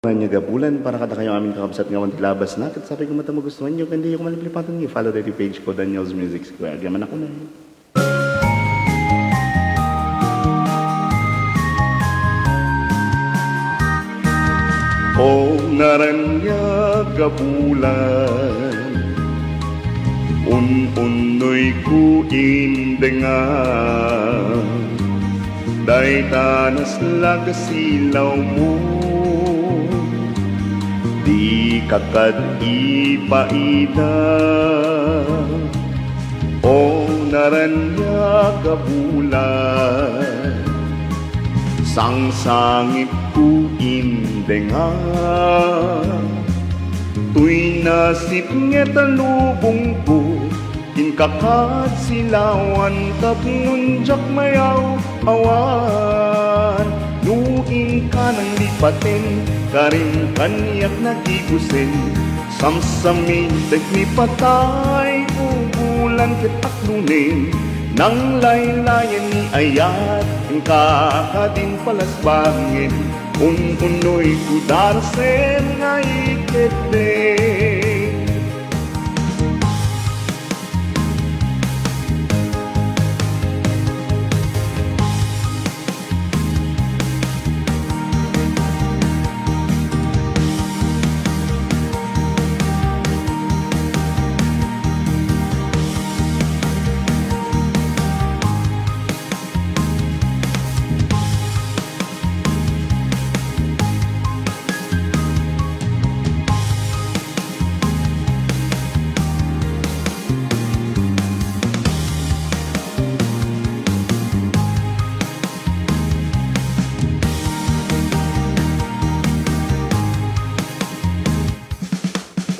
Niya gabulan para kada kayo aming kakabsat nga labas na. At sabi ko mata magustuhan nyo, hindi ko malipatan nyo. Follow the page ko, Daniel's Music Square. Gaman ako na yun. O naranya gabulan, unoy ku indengan, day tanas laga silaw mo. Di kakad ipaida o naranya gabulan, sang-sangit ku indengan, tuy nasip nga talubong ko, inkakad silawan tapnunjak mayaw awan, nuing ka ng lipatin, karin kaniyak nagigusin, samsamin dagmi patay, ubulan kitak lunin, nang laylayan ni ayat, ang kakadin palasbangin, unoy kudarsen nga ikete.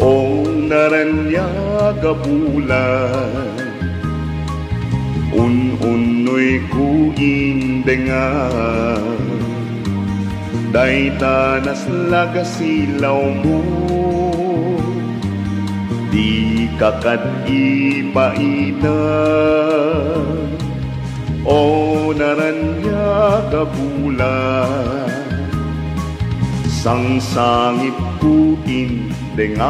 O naranya gabulan, unoy ku indengan, day tanas laga silaw mo, di kakad ipaida. O naranya gabulan, sang-sangit ku indengan,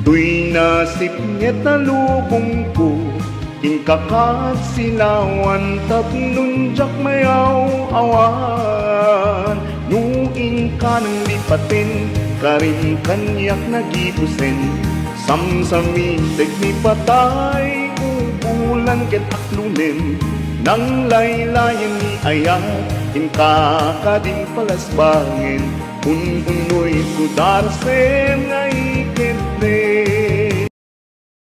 tuy nasip nga talubong ko, inkakad silawan tapnunjak mayaw awan, nuing ka ng lipatin, karin kanyak nagibusin, samsami tegni patay, ubulan ket aklunin, nang laylayan ni ayat, inkakading palasbangin, unoy kudarsen nga